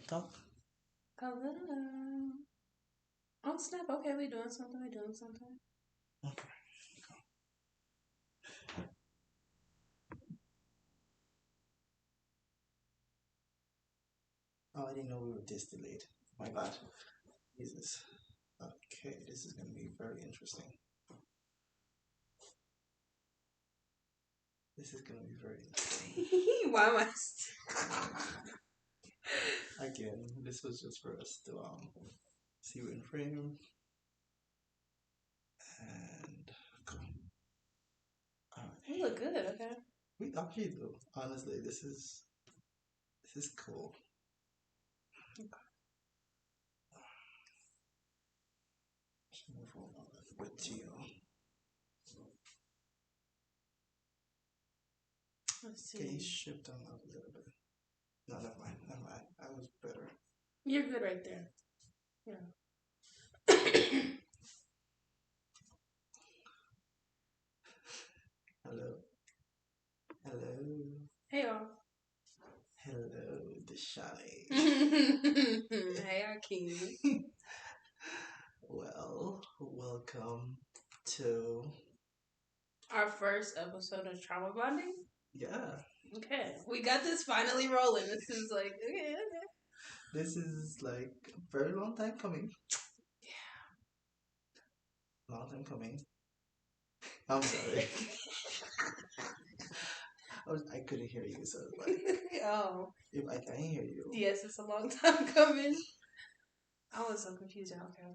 Talk. Hello. Oh snap! Okay, we doing something. We doing something. Okay. Oh, I didn't know we were this delayed. My bad. Jesus. Okay, this is gonna be very interesting. This is gonna be very interesting. Why am I? Again, this was just for us to see you in frame and go. You look good. Okay. We actually do. Honestly, this is cool. Let's move on with you. Let's Can you see. shift them up a little bit? No, never mind. Never mind. I was better. You're good right there. Yeah. Hello. Hello. Hey y'all. Hello, Dashani. Hey Akeem. Well, welcome to Our first episode of trauma bonding. yeah. Okay, we got this finally rolling. This is like okay, okay. This is like a very long time coming. Long time coming. I'm sorry. I couldn't hear you, so like Oh if I can hear you, yes, it's a long time coming. I was so confused. Okay,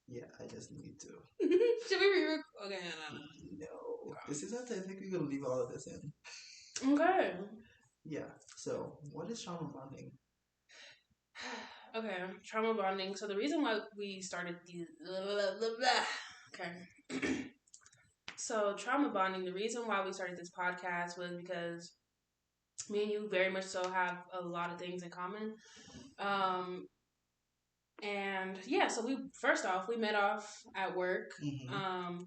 yeah, I just need to. okay. Should we re-record? Okay, no, No, this is not technically gonna leave all of this in. no. Okay. Yeah. So, what is trauma bonding? Okay, trauma bonding. So the reason why we started the okay. So trauma bonding. The reason why we started this podcast was because me and you very much so have a lot of things in common. Um, and yeah, so we first off we met off at work. Mm-hmm.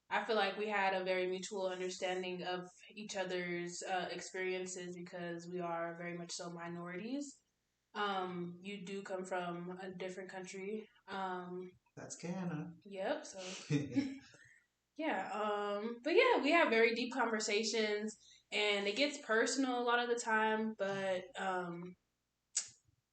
I feel like we had a very mutual understanding of each other's experiences because we are very much so minorities. You do come from a different country. That's Canada. Yep. So yeah. But yeah, we have very deep conversations, and it gets personal a lot of the time. But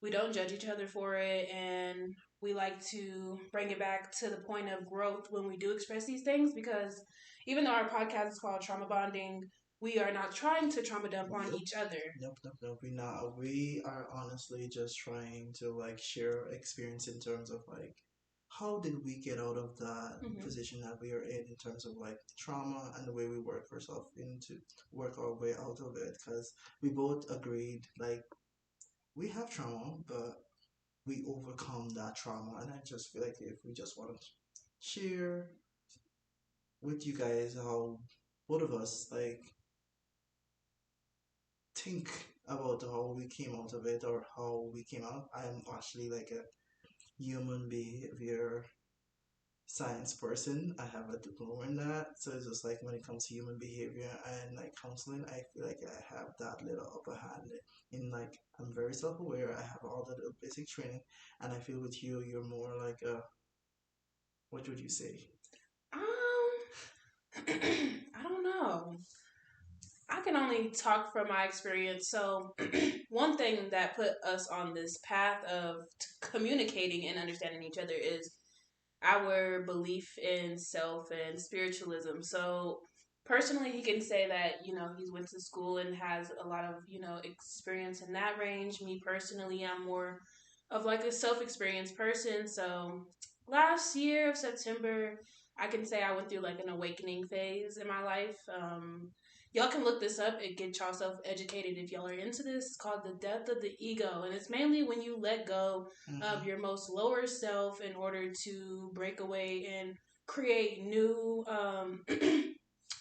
we don't judge each other for it, and we like to bring it back to the point of growth when we do express these things. Because even though our podcast is called Trauma Bonding, we are not trying to trauma dump on Nope. each other. Nope. We not. We are honestly just trying to like share experience in terms of like how did we get out of that Mm-hmm. position that we are in terms of like trauma and the way we work ourselves into work our way out of it because we both agreed like we have trauma but we overcome that trauma and I just feel like if we just want to share with you guys how both of us like think about how we came out of it or how we came out. I'm actually like a human behavior science person. I have a diploma in that. So it's just like when it comes to human behavior and like counseling, I feel like I have that little upper hand in like I'm very self aware. I have all the little basic training and I feel with you you're more like a what would you say? I don't know. I can only talk from my experience. So, one thing that put us on this path of communicating and understanding each other is our belief in self and spiritualism. So, personally, he can say that, he's went to school and has a lot of, experience in that range. Me personally, I'm more of like a self-experienced person. So, last year of September, I can say I went through like an awakening phase in my life. Y'all can look this up and get yourself educated if y'all are into this. It's called the death of the ego, and it's mainly when you let go of Mm-hmm. your most lower self in order to break away and create new.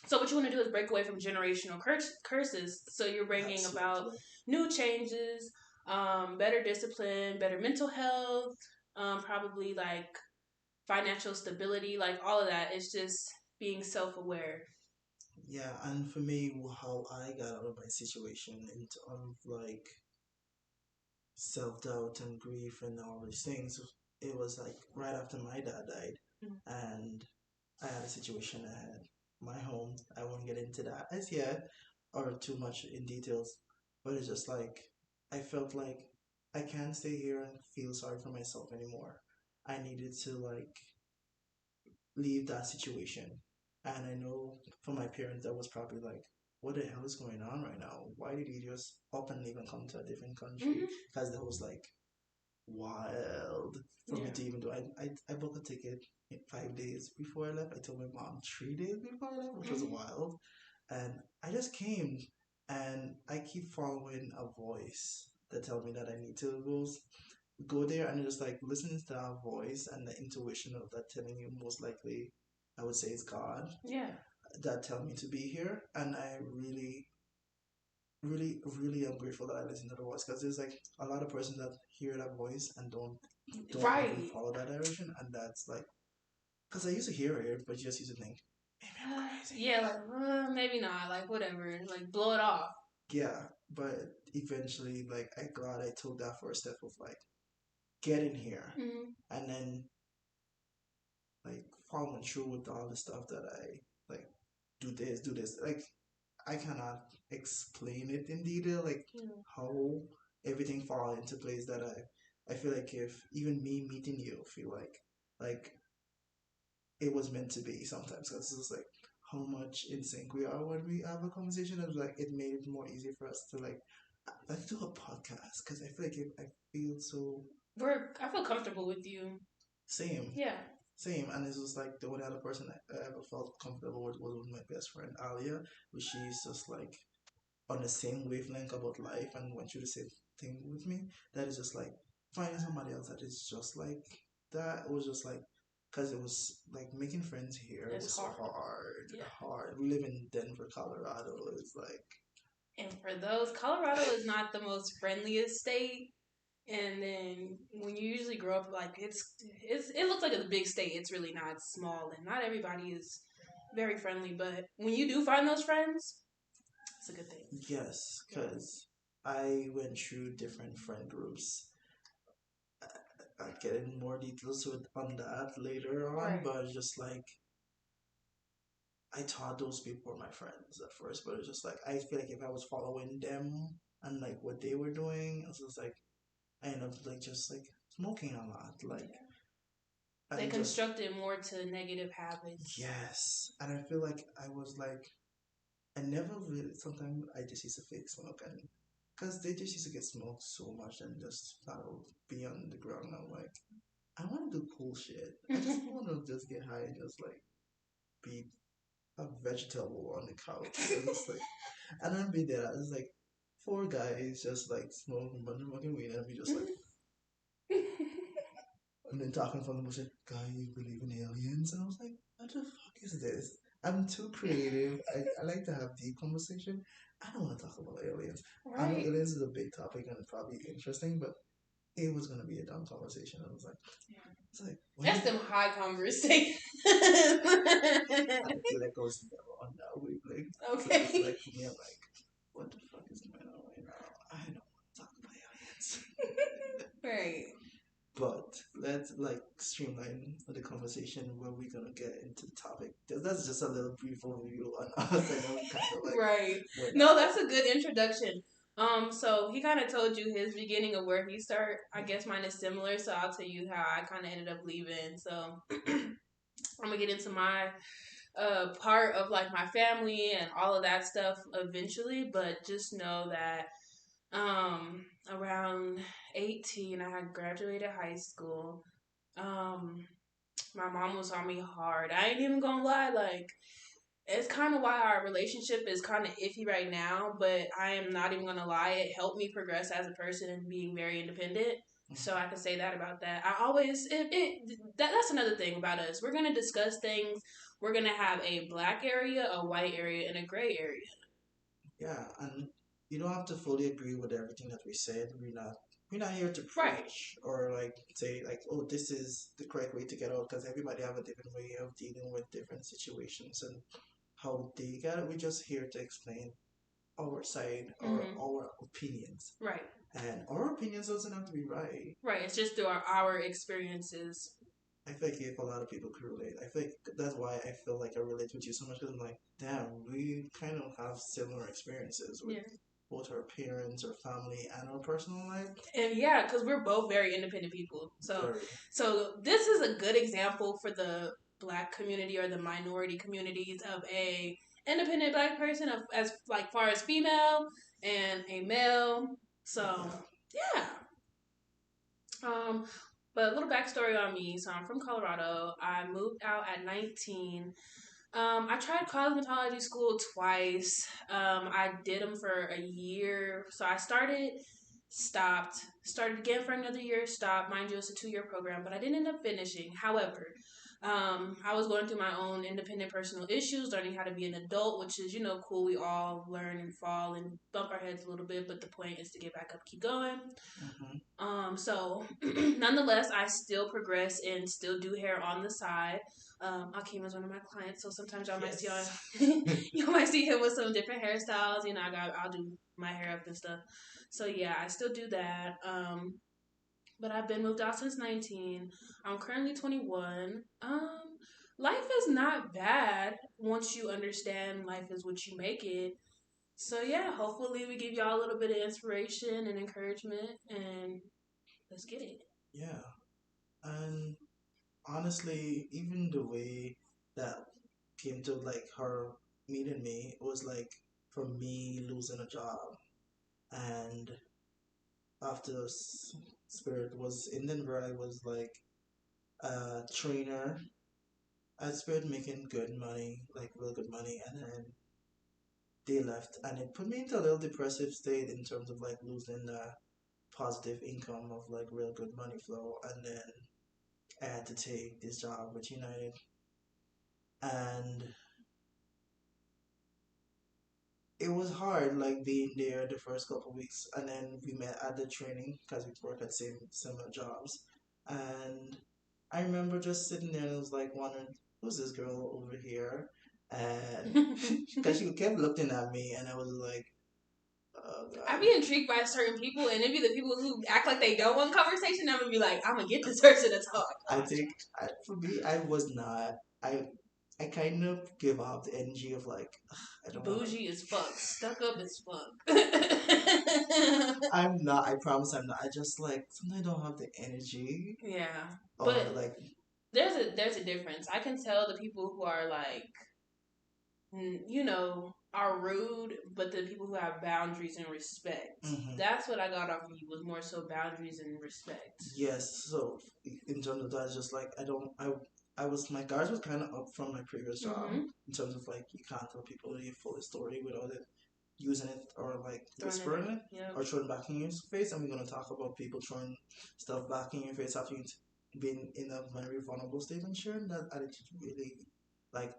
So what you want to do is break away from generational curses. So you're bringing about Absolutely. new changes, better discipline, better mental health, probably like financial stability, like all of that. It's just being self aware. Yeah, and for me, how I got out of my situation in terms of like self doubt and grief and all these things. It was like right after my dad died, and I had a situation I had my home. I won't get into that as yet or too much in details, but it's just like I felt like I can't stay here and feel sorry for myself anymore. I needed to like leave that situation. And I know for my parents, that was probably like, what the hell is going on right now? Why did he just up and leave and come to a different country? Because that was like wild for me to even do. I booked a ticket 5 days before I left. I told my mom 3 days before I left, which was wild. And I just came and I keep following a voice that tells me that I need to go there and just like listening to that voice and the intuition of that telling you most likely I would say it's God. Yeah. That tell me to be here. And I really am grateful that I listen to the voice because there's like a lot of persons that hear that voice and don't right even follow that direction, and that's like because I used to hear it, but you just used to think, maybe I'm crazy. Yeah, like maybe not, like whatever, like blow it off. Yeah, but eventually, like I glad I took that first step of like getting here, and then like following through with all the stuff that I like do this. Like I cannot explain it in detail, like how everything fall into place. That I feel like if even me meeting you feel like it was meant to be sometimes because it's just like how much in sync we are when we have a conversation, and like it made it more easy for us to like let's do a podcast because I feel like if I feel so I feel comfortable with you. Same. Yeah. Same. And it's just like the only other person I ever felt comfortable with was with my best friend Alia, which she's just like on the same wavelength about life and went through the same thing with me. That is just like finding somebody else that is just like that. It was just like because it was like making friends here it's was hard. So hard. Yeah. Hard. We live in Denver, Colorado. It's like. And for those, Colorado is not the most friendliest state. And then when you usually grow up, like it looks like a big state. It's really not. It's small, and not everybody is very friendly. But when you do find those friends, it's a good thing. Yes, because I went through different friend groups. I'll get in more details on that later on, right. But just like I thought those people were my friends at first, but it's just like I feel like if I was following them and like what they were doing, it's just like I ended up like just like smoking a lot, like. Yeah. They constructed more to negative habits. Yes, and I feel like I was like I never really. Sometimes I just used to fake smoke, and because they just used to get smoked so much and just be on the ground. I'm like, I want to do cool shit. I just want to just get high and just like be a vegetable on the couch. And it's like, and then be there. It's like four guys just like smoking, bunch of fucking weed, and be just like. And then talking from the bush, guy, you believe in aliens? And I was like, what the fuck is this? I'm too creative. I like to have deep conversation. I don't want to talk about aliens. Right. I know aliens is a big topic and probably interesting, but it was gonna be a dumb conversation. I was like, it's like that's them high conversation. I feel like I was never on that wavelength. Okay. So it's like for me, I'm like, what the fuck is going on right now? I don't want to talk about aliens. Right. But let's like streamline the conversation where we're gonna get into the topic. That's just a little brief overview on us. I know kind of like right. No, that's a good introduction. So he kind of told you his beginning of where he started. I guess mine is similar, so I'll tell you how I kind of ended up leaving. So I'm gonna get into my part of like my family and all of that stuff eventually, but just know that around 18 I had graduated high school. My mom was on me hard. I ain't even gonna lie, like it's kind of why our relationship is kind of iffy right now, but I am not even gonna lie, it helped me progress as a person and being very independent. So I can say that about that. I always that's another thing about us. We're gonna discuss things. We're gonna have a black area, a white area, and a gray area. Yeah, and you don't have to fully agree with everything that we said. We're not here to preach or like say like, oh, this is the correct way to get out, because everybody have a different way of dealing with different situations and how they get it. We're just here to explain our side or Mm-hmm. our opinions. Right. And our opinions doesn't have to be right. Right. It's just through our experiences. I feel like if a lot of people could relate, I think that's why I feel like I relate with you so much because I'm like, damn, we kind of have similar experiences with Yeah. both our parents, our family, and our personal life. And yeah, because we're both very independent people. Very. So this is a good example for the black community or the minority communities of a independent black person of as like far as female and a male. So Yeah. yeah. Um, but a little backstory on me. So I'm from Colorado. I moved out at 19. I tried cosmetology school twice. I did them for a year. So I stopped, started again for another year, stopped. Mind you, it's a 2 year program, but I didn't end up finishing. However, I was going through my own independent personal issues, learning how to be an adult, which is, cool. We all learn and fall and bump our heads a little bit, but the point is to get back up, keep going. Mm-hmm. So nonetheless, I still progress and still do hair on the side. Akeem is one of my clients, so sometimes y'all might see Yes. you might see him with some different hairstyles. I'll do my hair up and stuff. So yeah, I still do that. But I've been moved out since 19. I'm currently 21. Life is not bad once you understand life is what you make it. So yeah, hopefully we give y'all a little bit of inspiration and encouragement, and let's get it. Yeah. And honestly, even the way that came to like her meeting me was like from me losing a job. And after Spirit was in Denver, I was like a trainer at Spirit making good money, like real good money. And then they left, and it put me into a little depressive state in terms of like losing the positive income of like real good money flow. And then I had to take this job with United, and it was hard like being there the first couple of weeks, and then we met at the training because we work at same similar jobs. And I remember just sitting there and I was like wondering, who's this girl over here? And because she kept looking at me, and I was like, oh I god. be intrigued by certain people, and it be the people who act like they don't want conversation. I'm gonna be like, I'm gonna get this person to talk. I think for me, I was not. I kind of give off the energy of like, I don't want to. Bougie as fuck, stuck up as fuck. I'm not. I promise I'm not. I just like sometimes I don't have the energy, Yeah, or but like. there's a difference. I can tell the people who are like, are rude, but the people who have boundaries and respect. Mhm. That's what I got off of you was more so boundaries and respect. Yes. So in terms of that, it's just like I don't. I was my guards was kind of up from my previous job Mm-hmm. in terms of like you can't tell people the full story without it using it or like Throwing it whispering in. it Yep. or throwing back in your face. And we're gonna talk about people throwing stuff back in your face after you've been in a very vulnerable state and sharing that attitude really like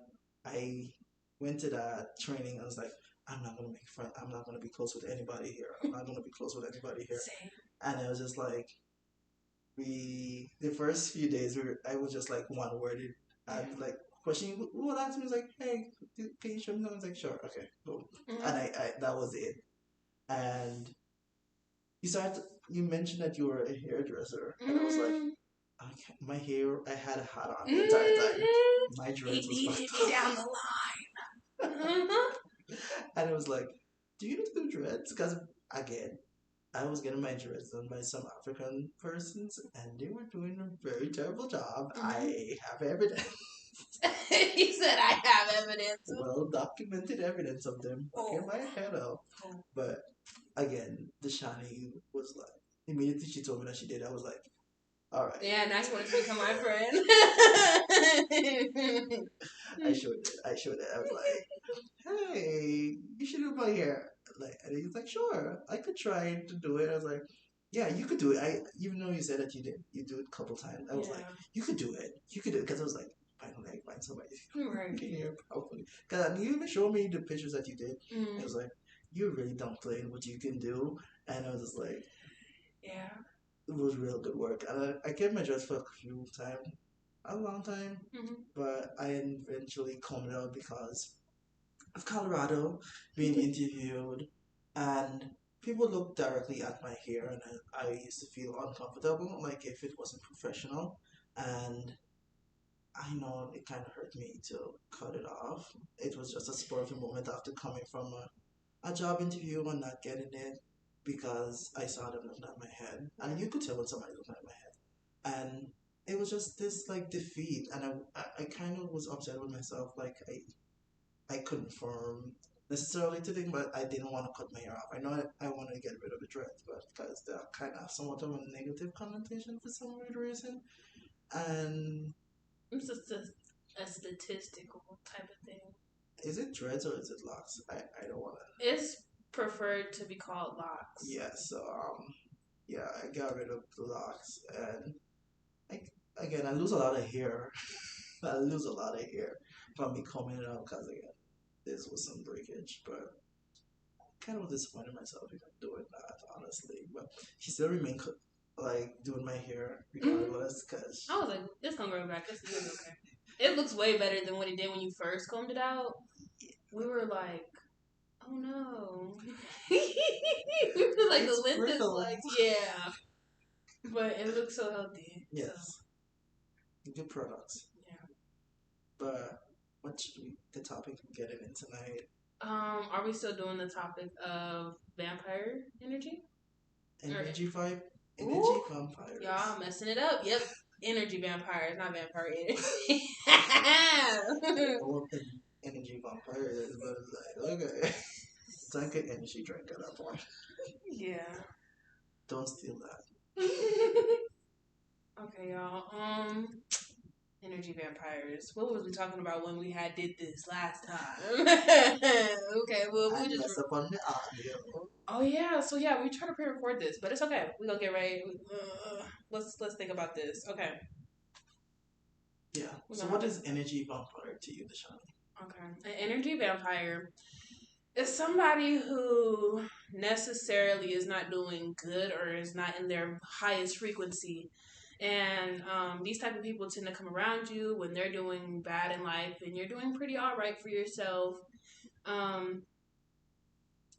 I went to that training. I was like, I'm not gonna make friends. I'm not gonna be close with anybody here. I'm not gonna be close with anybody here. Same. And I was just like, the first few days I was just like one worded and like questioning who would ask me was like, hey, can you show me? I was like, sure, okay, go. Mm-hmm. And I that was it. And you started you mentioned that you were a hairdresser, and I was like, Mm-hmm. okay, my hair, I had a hat on the entire time. Mm-hmm. My dreads was He fucked hit me down the line. Mm-hmm. and it was like, do you do dreads? Because again, I was getting my dreads done by some African persons, and they were doing a very terrible job. Mm-hmm. I have evidence, He said, I have evidence. well documented evidence of them fucking Oh. my head up. Oh. But again, Dashani was like, immediately she told me that she did. I was like, all right. Yeah, now you want to become my friend. I showed it. I showed it. I was like, hey, you should do my hair. Like, and he was like, sure, I could try to do it. I was like, yeah, you could do it. I even though you said that you do it a couple times. I was like, you could do it. You could do it because I was like, finally, I find somebody who Right. can hear properly. Because you even showed me the pictures that you did. Mm. I was like, you really don't play what you can do, and I was just like, Yeah. it was real good work. And I kept my dress for a few times, a long time, Mm-hmm. but I eventually combed it out because of Colorado, being interviewed, and people looked directly at my hair, and I used to feel uncomfortable, like if it wasn't professional. And I know it kind of hurt me to cut it off. It was just a spur of the moment after coming from a job interview and not getting it because I saw them looking at my head. And you could tell when somebody looking at my head. And it was just this like defeat. And I kind of was upset with myself. Like I couldn't form necessarily to think, but I didn't want to cut my hair off. I know I wanted to get rid of the dreads, but because they're kind of somewhat of a negative connotation for some weird reason. And It's just a statistical type of thing. is it dreads or is it locks? I don't want to. It's preferred to be called locks. Yeah, so yeah, I got rid of the locks, and I, again, I lose a lot of hair. I lose a lot of hair from me combing it out because again, this was some breakage, but kind of disappointed myself even doing that, honestly. But she still remained like doing my hair regardless, because I was like, it's gonna grow back. It's okay. It looks way better than what it did when you first combed it out. We were like, oh no. We were like, it's the length is brittle. like, yeah. But it looks so healthy. Yes, good products. Yeah. But what should we, the topic we're getting in tonight? Are we still doing the topic of vampire energy? Energy vibe? Energy Ooh, vampires. y'all messing it up. Yep. Energy vampires, not vampire energy. Well, energy vampires, but it's like, okay. It's like an energy drink at that point. Yeah. Don't steal that. Okay, y'all. Energy vampires. What was we talking about when we did this last time? Okay, well I we just messed up on the audio. Oh yeah, so yeah, we try to pre-record this, but it's okay. We gonna get ready. Let's think about this. Okay. Yeah. So what is energy vampire to you, Dashani? Okay. An energy vampire is somebody who necessarily is not doing good or is not in their highest frequency. And these type of people tend to come around you when they're doing bad in life and you're doing pretty all right for yourself. Um,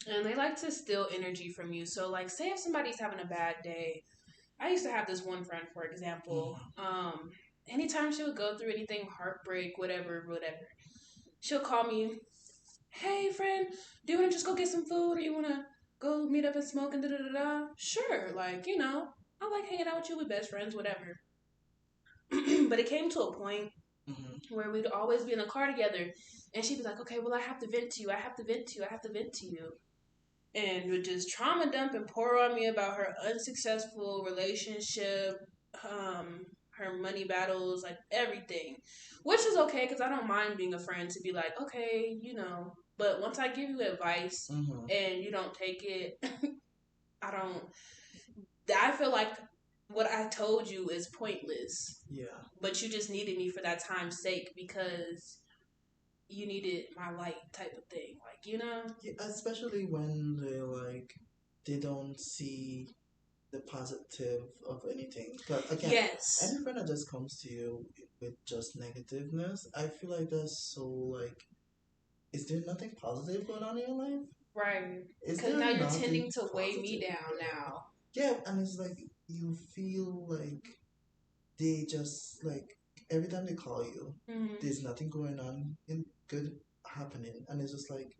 and they like to steal energy from you. So, like, say if somebody's having a bad day, I used to have this one friend, for example. Anytime she would go through anything, heartbreak, whatever, she'll call me, hey friend, do you want to just go get some food or you want to go meet up and smoke and da da da da? Sure, like, I like hanging out with you, with best friends, whatever. But it came to a point where we'd always be in the car together and she'd be like, okay, well, I have to vent to you, I have to vent to you, I have to vent to you. And would just trauma dump and pour on me about her unsuccessful relationship, her money battles, like everything. Which is okay because I don't mind being a friend to be like, okay, But once I give you advice and you don't take it, I don't. I feel like what I told you is pointless. Yeah. But you just needed me for that time's sake because you needed my light type of thing. Yeah, especially when they don't see the positive of anything. Because again, yes. any friend that just comes to you with just negativeness, I feel like that's so like, is there nothing positive going on in your life? Right. Because now you're tending to weigh me down now. Yeah, and it's like you feel like they just like every time they call you, there's nothing going on in good happening, and it's just like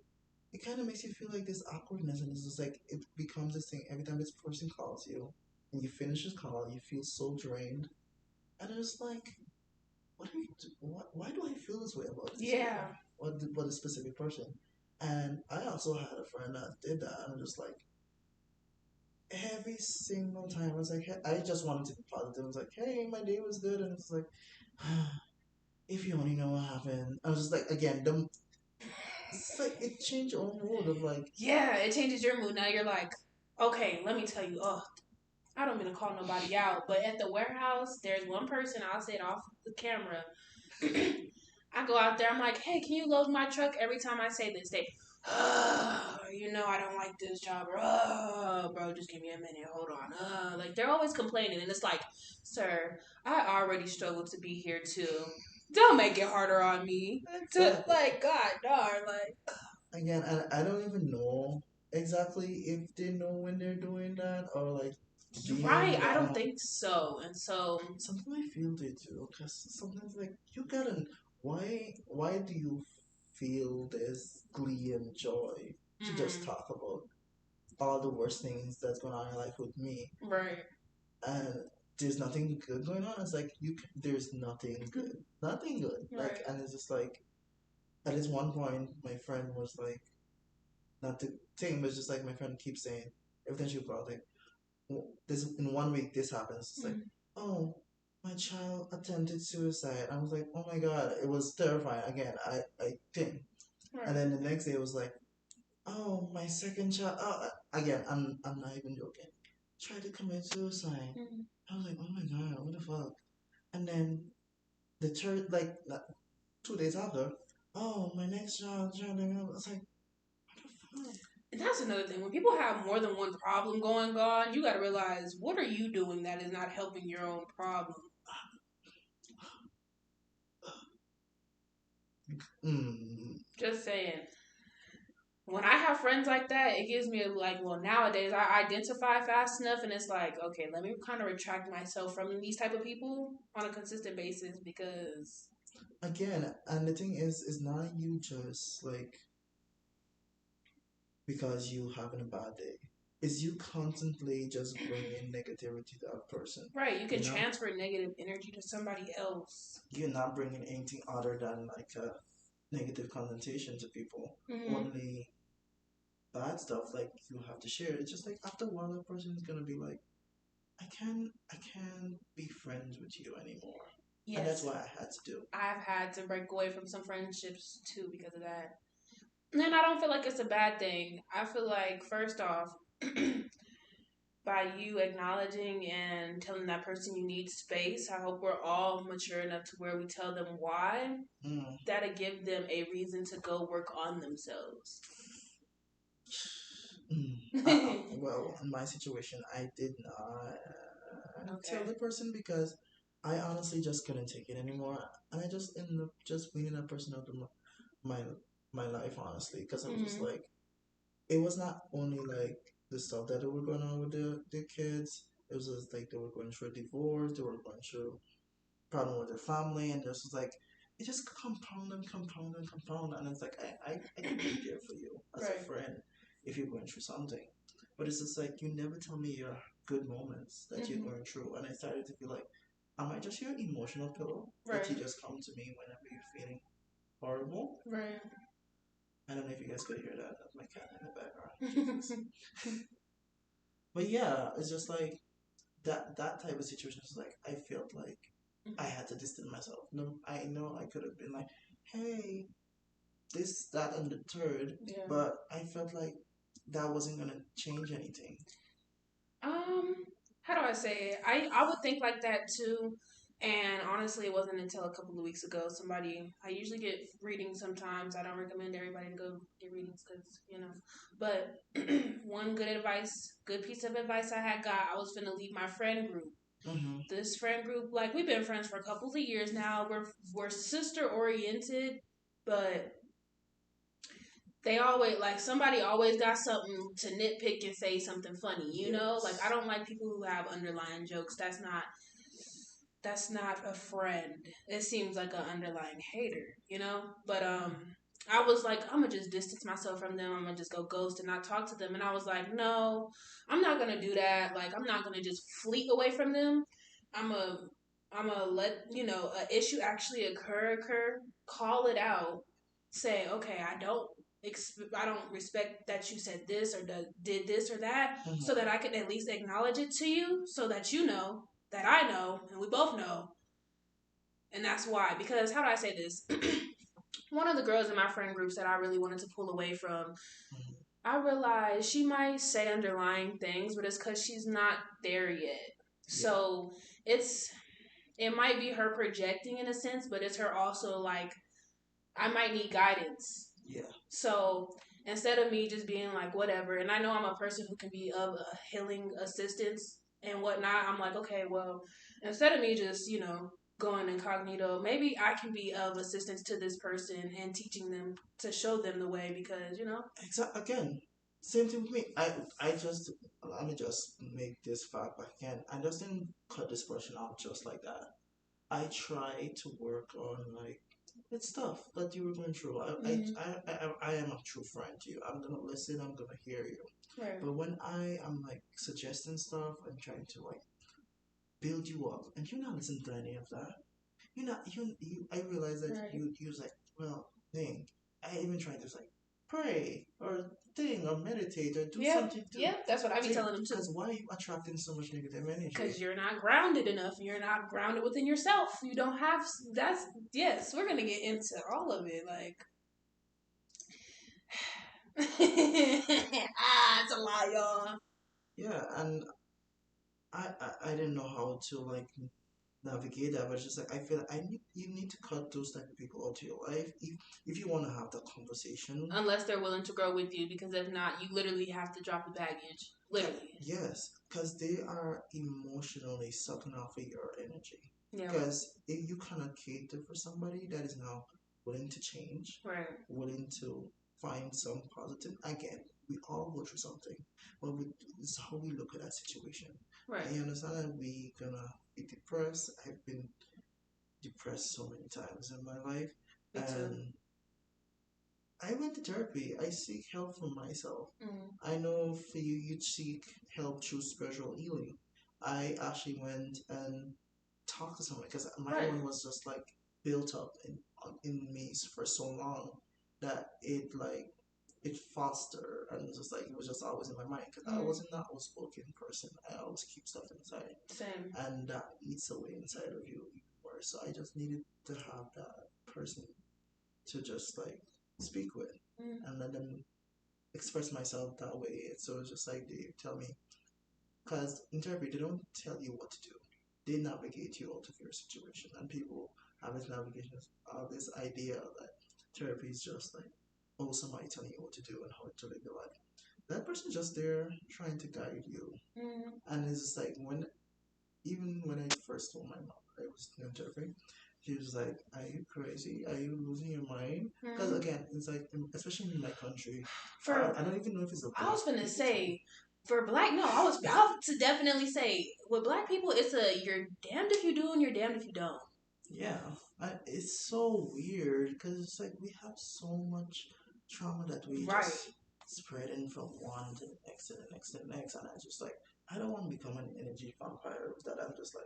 it kind of makes you feel like this awkwardness, and it's just like it becomes this thing every time this person calls you, and you finish his call, you feel so drained, and it's like, why do I feel this way about this? Yeah. What a specific person, and I also had a friend that did that, and I'm just like. Every single time, I was like, hey, I just wanted to be positive. I was like, hey, my day was good, and it's like, if you only know what happened. I was just like, again, it's like it changed your own mood of like. Yeah, it changes your mood. Now you're like, okay, let me tell you. I don't mean to call nobody out, but at the warehouse, there's one person. I'll say it off the camera. I go out there. I'm like, hey, can you load my truck? Every time I say this, they, I don't like this job. Or, bro, just give me a minute. Hold on. Like they're always complaining, and it's like, sir, I already struggled to be here too. Don't make it harder on me. Exactly. Like, God darn, like. again, I don't even know exactly if they know when they're doing that or like Right, being I don't think so. And so, sometimes I feel they do because sometimes like you gotta why do you feel this glee and joy to just mm, talk about all the worst things that's going on in life with me right, and there's nothing good going on. It's like there's nothing good. Like, right. and it's just like at this one point, my friend was like, not the thing, but it's just like my friend keeps saying everything she brought like, this in 1 week this happens. It's like, Mm, oh, my child attempted suicide. I was like, oh my god, it was terrifying. Again, I think, and right. then the next day it was like, oh, my second child. Oh, again, I'm not even joking. Tried to commit suicide. Mm. I was like, oh my god, what the fuck? And then the third, like 2 days after, oh, my next child. I was like, what the fuck? And that's another thing. When people have more than one problem going on, you got to realize what are you doing that is not helping your own problem. Mm, Just saying. When I have friends like that, it gives me like, well, nowadays I identify fast enough, and it's like, okay, let me kind of retract myself from these type of people on a consistent basis because, again, and the thing is not you just like because you having a bad day. Is you constantly just bringing negativity to that person. right, you can You know, transfer negative energy to somebody else. you're not bringing anything other than like a negative connotation to people. Mm-hmm. Only bad stuff like you have to share. It's just like after a while, that person is gonna be like, I can't be friends with you anymore, and that's Yes, what I had to do. I've had to break away from some friendships too because of that. And I don't feel like it's a bad thing. I feel like, first off, by you acknowledging and telling that person you need space, I hope we're all mature enough to where we tell them why. Mm, That'll give them a reason to go work on themselves. mm. Well, in my situation, I did not tell Okay. the person because I honestly just couldn't take it anymore, and I just ended up just weaning that person out of my my life, honestly, because I was just Mm-hmm. like, it was not only like the stuff that they were going on with the kids. It was just like they were going through a divorce, they were going through problem with their family, and this was like it just compound, and it's like I could be there for you as a Right. friend if you're going through something, but it's just like you never tell me your good moments that you're Mm-hmm. going through, and I started to feel like, am I just your emotional pillow that you Right. just come to me whenever you're feeling horrible? Right. I don't know if you guys could hear that. That's my cat in the background. Jesus. But yeah, it's just like that type of situation is like I felt like I had to distance myself. No, I know I could have been like, hey, this, that, and the third, Yeah. but I felt like that wasn't gonna change anything. Um, how do I say it? I would think like that too. And honestly, it wasn't until a couple of weeks ago somebody I usually get readings sometimes. I don't recommend everybody to go get readings because But one good piece of advice I had got. I was gonna leave my friend group. Mm-hmm. This friend group, like we've been friends for a couple of years now. We're sister oriented, but they always like somebody always got something to nitpick and say something funny, like I Yes. don't like people who have underlying jokes. That's not a friend. It seems like an underlying hater. But I was like, I'm gonna just distance myself from them. I'm gonna just go ghost and not talk to them. And I was like, no, I'm not gonna do that. Like, I'm not gonna just fleet away from them. I'm a I'm gonna let a issue actually occur, call it out, say, okay, I don't respect that you said this or did this or that, so Mm-hmm. that I can at least acknowledge it to you, so that you know that I know and we both know, and that's why. Because how do I say this? One of the girls in my friend groups that I really wanted to pull away from, Mm-hmm. I realized she might say underlying things, but it's because she's not there yet. Yeah. So it's it might be her projecting in a sense, but it's her also like I might need guidance. Yeah. So instead of me just being like whatever, and I know I'm a person who can be of healing assistance and whatnot, I'm like, okay, well, instead of me just going incognito. Maybe I can be of assistance to this person and teaching them to show them the way because, you know. Again, same thing with me. I just let me just make this fact back again. I just didn't cut this person out just like that. I try to work on like it's stuff that you were going through. I am a true friend to you. I'm gonna listen. I'm gonna hear you. Right. But when I am like suggesting stuff and trying to like build you up, and you're not listening to any of that, you're not. You. I realize that Right. you was like, well, thing. I even tried to like pray or thing or meditate or do Yeah. something. Yeah. That's what I be telling them too. Because why are you attracting so much negative energy? Because you're not grounded enough. You're not grounded within yourself. You don't have. That's yes. We're gonna get into all of it. Like. It's a lot, y'all. Yeah, and I didn't know how to like navigate that, but it's just like I feel like you need to cut those type of people out of your life if you want to have that conversation. Unless they're willing to grow with you, because if not, you literally have to drop the baggage. Literally. Yes, because they are emotionally sucking off of your energy. Yeah. Because if you cannot cater for somebody that is now willing to change, right, willing to find some positive, again, we all go through something, but it's how we look at that situation. Right. I understand that we gonna be depressed. I've been depressed so many times in my life, Me too. and I went to therapy. I seek help for myself. Mm. I know for you, you'd seek help through spiritual healing. I actually went and talked to someone because my Right. one was just like built up in me for so long that it fostered and just like it was just always in my mind because I wasn't that outspoken person. I always keep stuff inside. Same. And that eats away inside of you even more. So I just needed to have that person to just like speak with and let them express myself that way. So it's just like they tell me, because in therapy they don't tell you what to do. They navigate you out of your situation, and people have this navigation, this idea that therapy is just like, oh, somebody telling you what to do and how to live your life. That person's just there trying to guide you, and it's just like even when I first told my mom I was doing therapy, she was like, "Are you crazy? Are you losing your mind?" Because again, it's like, especially in my country, I don't even know if it's a. I was gonna say, for black, no, I was about to definitely say, with black people, it's a you're damned if you do and you're damned if you don't. Yeah, it's so weird because it's like we have so much trauma that we just spreading from one to the next to the next to the next, and I just like I don't want to become an energy vampire that I'm just like,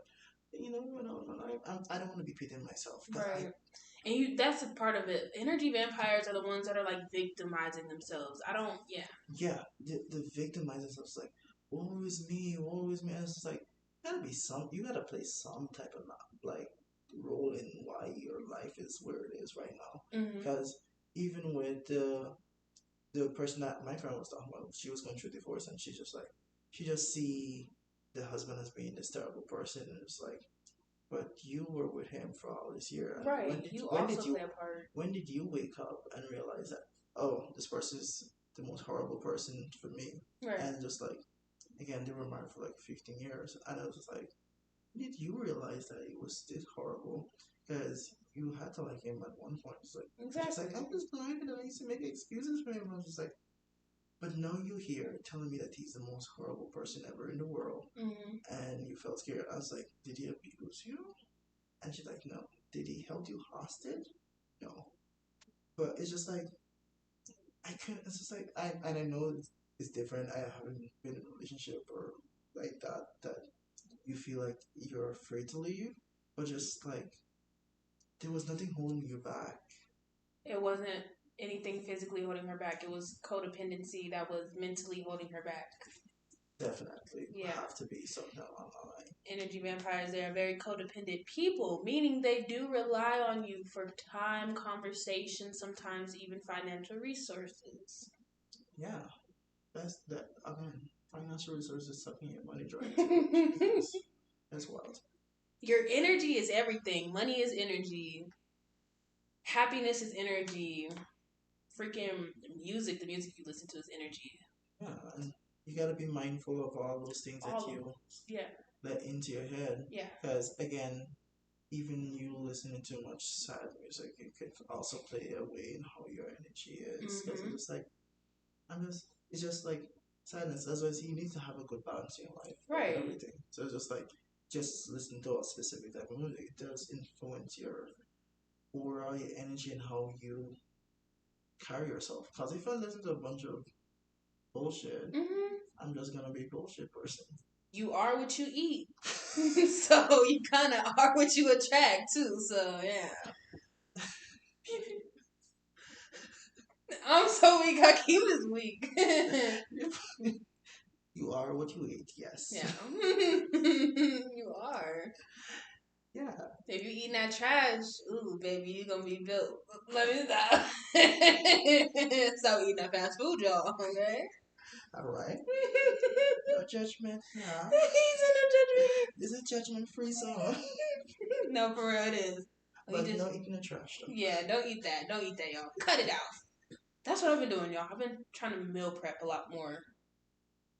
I don't want to be pitting myself. Right. And that's a part of it. Energy vampires are the ones that are like victimizing themselves. I don't, yeah. Yeah, the victimizing themselves like, woe is me, woe is me. And it's just like, you gotta play some type of like role in why your life is where it is right now. Because even with the person that my friend was talking about, she was going through divorce and she just see the husband as being this terrible person and it's like, but you were with him for all this year. Right. Play a part. When did you wake up and realize that, oh, this person is the most horrible person for me? Right. And just like, again, they were married for like 15 years. And I was just like, did you realize that it was this horrible? Because you had to like him at one point. It's like, exactly. Just like, I'm just blind and I used to make excuses for him. I was just like, but now you're here telling me that he's the most horrible person ever in the world, and you felt scared. I was like, did he abuse you? And she's like, no. Did he hold you hostage? No. But it's just like, I couldn't. It's just like I know it's different. I haven't been in a relationship or like that you feel like you're afraid to leave, but just like there was nothing holding you back. It wasn't anything physically holding her back. It was codependency that was mentally holding her back. Definitely. Yeah. Have to be sometime online. Energy vampires, they are very codependent people, meaning they do rely on you for time, conversation, sometimes even financial resources. Yeah. Financial resources sucking your money dry. That's wild. Your energy is everything. Money is energy. Happiness is energy. Freaking music, the music you listen to is energy. Yeah, and you gotta be mindful of all those things that you let into your head. Yeah. Because again, even you listening to much sad music, it could also play a way in how your energy is. Because it's Mm-hmm. just like, it's just like silence. That's why I say you need to have a good balance in your life of Right. everything. So it's just like, just listening to a specific type of music, it does influence your overall your energy and how you carry yourself. Because if I listen to a bunch of bullshit, Mm-hmm. I'm just gonna be a bullshit person. You are what you eat. So you kind of are what you attract too. So yeah. I'm so weak. Hakeem is weak. You are what you eat, yes. Yeah. You are. Yeah, If you eating that trash, ooh, baby, you gonna be built. Let me stop. Stop eating that fast food, y'all. Okay. alright. No judgment, yeah. He's in a judgment. This is a judgment free zone. No, for real, it is. You But just, no eating the trash though. yeah, don't eat that. Don't eat that, y'all. Cut it out. That's what I've been doing, y'all. I've been trying to meal prep a lot more.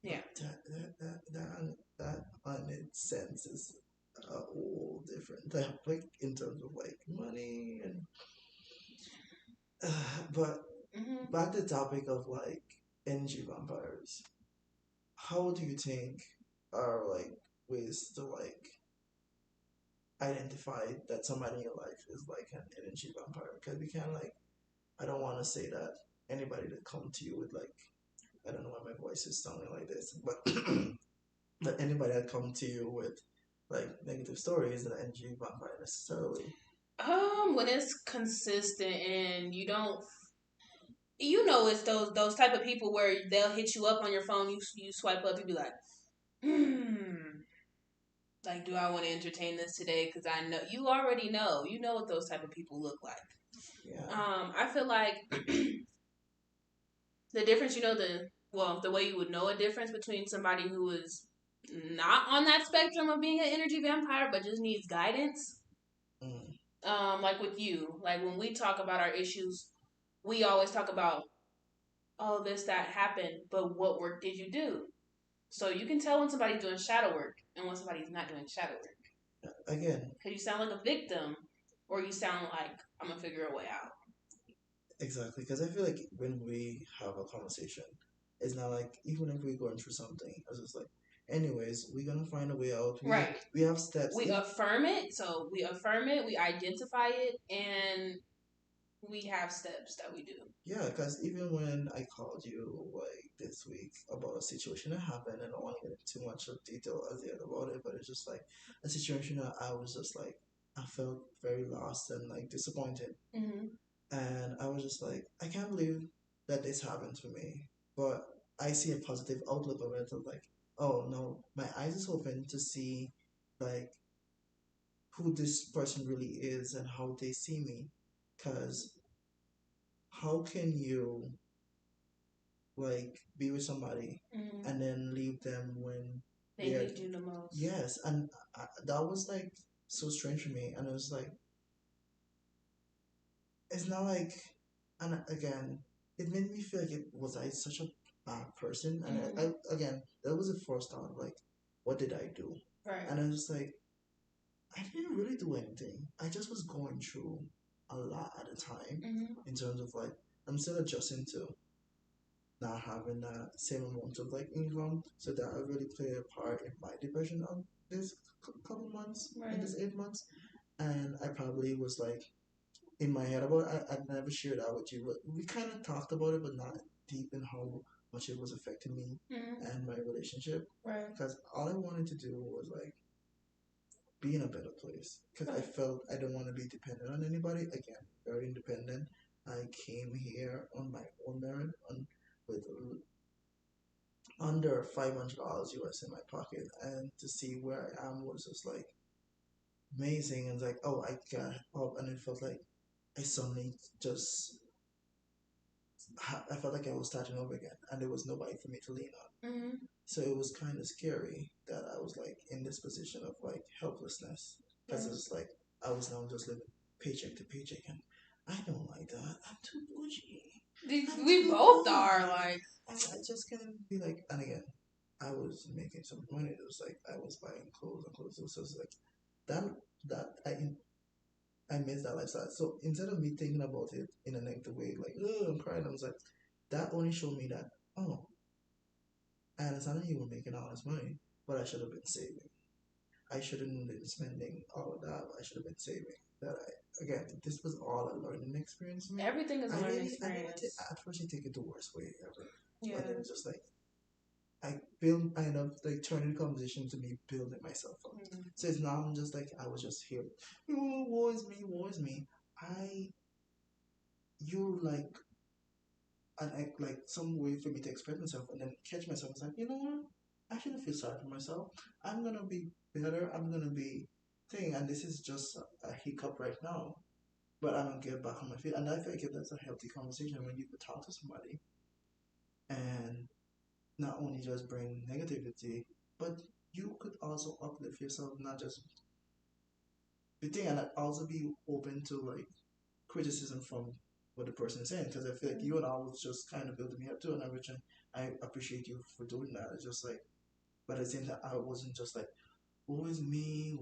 Yeah. But that on its sense is a whole different topic in terms of like money and but Hmm. back to the topic of like energy vampires. How do you think are like ways to like identify that somebody in your life is like an energy vampire? Because we can't like I don't want to say that anybody that come to you with like I don't know why my voice is sounding like this, but that anybody that come to you with like negative stories an energy vampire necessarily. When it's consistent and you don't, you know, it's those type of people where they'll hit you up on your phone. You swipe up, you be like, like, do I want to entertain this today? Because I know you already know. You know what those type of people look like. Yeah. I feel like the difference, you know, the way you would know a difference between somebody who is not on that spectrum of being an energy vampire but just needs guidance. Mm. Like with you, like when we talk about our issues, we always talk about, oh, this that happened, but what work did you do? So you can tell when somebody's doing shadow work and when somebody's not doing shadow work. Again, Because you sound like a victim, or you sound like I'm gonna figure a way out. exactly. Because I feel like when we have a conversation, it's not like even if we're going through something, it's just like, anyways, we're gonna find a way out. Right. We have steps. We affirm it. So we affirm it, we identify it, and we have steps that we do. Yeah, because even when I called you like this week about a situation that happened, and I don't want to get into too much of detail as yet about it, but it's just like a situation that I was just like I felt very lost and like disappointed. Mm-hmm. And I was just like, I can't believe that this happened to me. But I see a positive outlook of it of like, oh no, my eyes is open to see like who this person really is and how they see me. Cause how can you like be with somebody Mm-hmm. and then leave them when They they're need you the most. yes, and that was like so strange for me, and it was like it's not like, and again, it made me feel like it was I such a bad person, and Mm-hmm. I again that was the first thought like, what did I do? Right. And I was just like, I didn't really do anything. I just was going through a lot at a time Mm-hmm. in terms of like I'm still adjusting to not having that same amount of like income, so that I really played a part in my depression of this couple months in Right. this 8 months, and I probably was like in my head about I never shared that with you, but we kind of talked about it, but not deep in how much it was affecting me Mm-hmm. and my relationship. Right. Because all I wanted to do was like be in a better place. Because I Right. felt I don't want to be dependent on anybody. Again, very independent. I came here on my own merit, on with under $500 US in my pocket, and to see where I am was just like amazing. And like, oh, I got up, and it felt like I suddenly just I felt like I was starting over again, and there was nobody for me to lean on. Mm-hmm. So it was kind of scary that I was like in this position of like helplessness, because Right. it's like I was now just living paycheck to paycheck, and I don't like that. I'm too bougie. I'm We too both are bougie. like. I just can't be like. And again, I was making some money. It was like I was buying clothes and clothes. So it's like that. That I miss that lifestyle. So instead of me thinking about it in a negative way, like, oh, I'm crying, I was like, that only showed me that, oh, I understand that you were making all this money, but I should have been saving. I shouldn't have been spending all of that. I should have been saving. That I again, this was all a learning experience for me. Everything is a learning I didn't take, experience. at first I take it the worst way ever, Yeah. but then it's just like I end up like turning the conversation to me building myself up. So it's now I'm just like I was just here, oh, woe is me. I you like and I, like some way for me to express myself and then catch myself. It's like, you know what? I shouldn't feel sorry for myself. I'm gonna be better. I'm gonna be thing, and this is just a hiccup right now. But I'm gonna get back on my feet, and I feel like that's a healthy conversation when you could talk to somebody and not only just bring negativity, but you could also uplift yourself, not just the thing, and also be open to like criticism from what the person is saying because I feel like you and I was just kind of building me up too, and I appreciate you for doing that. It's just like, but at the same time, I wasn't just like, woe is me,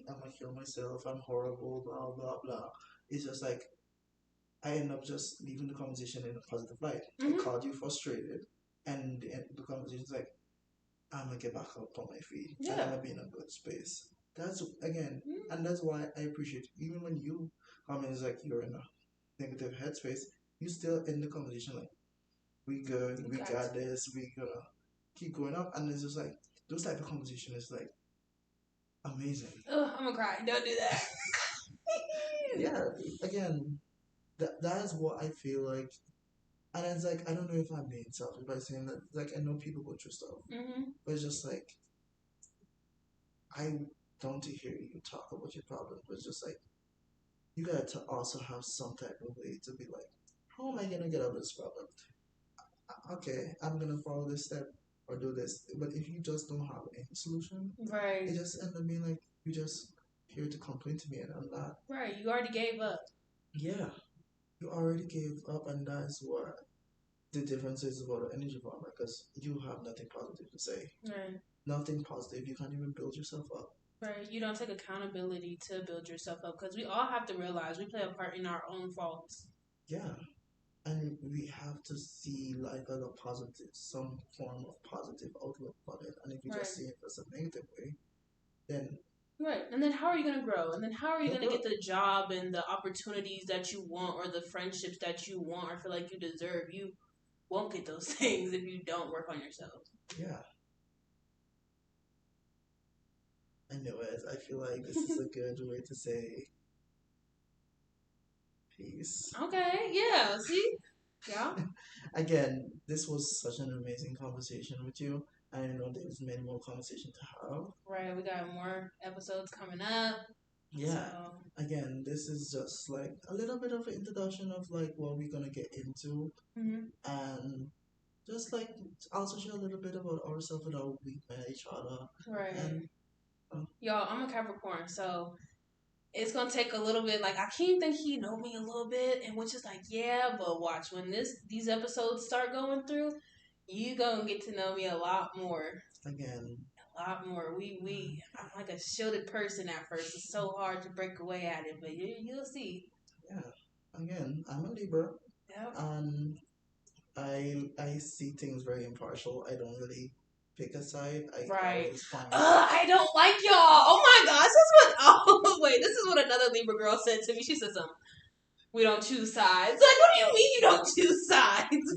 I'm gonna kill myself, I'm horrible, blah blah blah. It's just like I end up just leaving the conversation in a positive light. I called you frustrated, and the conversation's like, I'm gonna get back up on my feet, and I'm gonna be in a good space. That's again, and that's why I appreciate even when you come in, it's like you're in a negative headspace, you still end the conversation like, we good, we got this, we gonna keep going up, and it's just like those type of conversation is like amazing. Ugh, I'm gonna cry. Don't do that. Yeah, again, that is what I feel like, and it's like I don't know if I'm being selfish by saying that. Like I know people go through stuff, but it's just like I don't want to hear you talk about your problems, but it's just like you got to also have some type of way to be like, how am I gonna get out of this problem? Okay, I'm gonna follow this step or do this. But if you just don't have any solution, right, it just ends up being like you just here to complain to me and I'm not. Right, you already gave up. Yeah, you already gave up, and that's what the difference is about an energy farmer because you have nothing positive to say. Right. Nothing positive. You can't even build yourself up. Right. You don't take accountability to build yourself up because we all have to realize we play a part in our own faults. Yeah. And we have to see life as a positive, some form of positive outlook on it. And if you just see it as a negative way, then right. And then how are you going to grow? And then how are you going to get the job and the opportunities that you want or the friendships that you want or feel like you deserve? You won't get those things if you don't work on yourself. Yeah. Anyways, I feel like this is a good way to say peace. Okay, yeah, see? Yeah. Again, this was such an amazing conversation with you. I know there's many more conversations to have. Right, we got more episodes coming up. Yeah. So. Again, this is just like a little bit of an introduction of like what we're gonna get into, and just like also share a little bit about ourselves and how we met each other. Right. And y'all, I'm a Capricorn, so it's gonna take a little bit. Like Akeem think he know me a little bit, and which is like, yeah, but watch when these episodes start going through, you gonna get to know me a lot more. Again, a lot more. I'm like a shielded person at first. It's so hard to break away at it, but you'll see. Yeah. Again, I'm a Libra. Yep. I see things very impartial. I don't really pick a side. I always find. I don't like y'all. Oh my gosh, this is what another Libra girl said to me. She said something. We don't choose sides. Like, what do you mean you don't choose sides?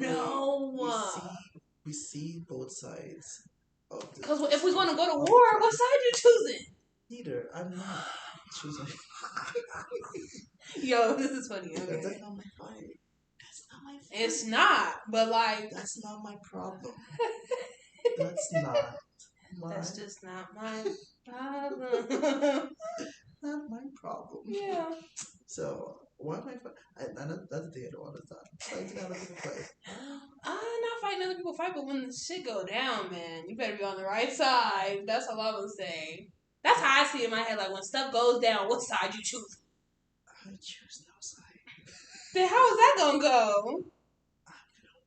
No. We see both sides. Because if we're gonna go to war, what side you choosing? Neither. I'm not choosing. Yo, this is funny. Okay. That's not my fight. It's not, but like that's not my problem. That's not my. That's just not my problem. Not my problem. Yeah. So why am I fighting? That's the thing I don't understand. Fighting other people fight. Not fighting other people fight, but when the shit go down, man, you better be on the right side. That's all I was saying. That's how I see it in my head. Like when stuff goes down, what side you choose? I choose no side. Then how is that gonna go?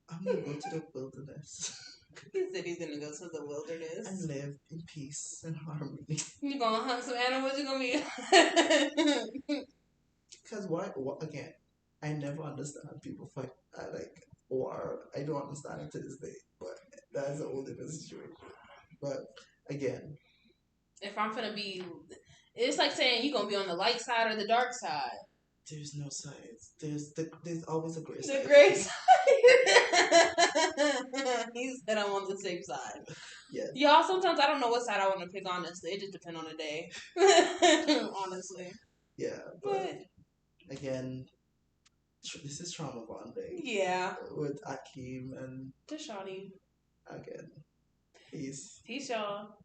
I'm gonna go to the wilderness. He said he's gonna go to the and wilderness. live in peace and harmony. You gonna hunt some animals? You gonna be? Because why? What again? I never understand people fight. I like war. I don't understand it to this day. But that's a whole different situation. But again, If I'm gonna be, it's like saying you gonna be on the light side or the dark side. there's no sides. There's always a gray The side. gray side. He said I'm on the safe side. Yes. Y'all, sometimes I don't know what side I want to pick. Honestly, it just depends on the day. Honestly. Yeah, but again, this is trauma bonding. Yeah. With Akeem and Dashani. again, peace. Peace, y'all.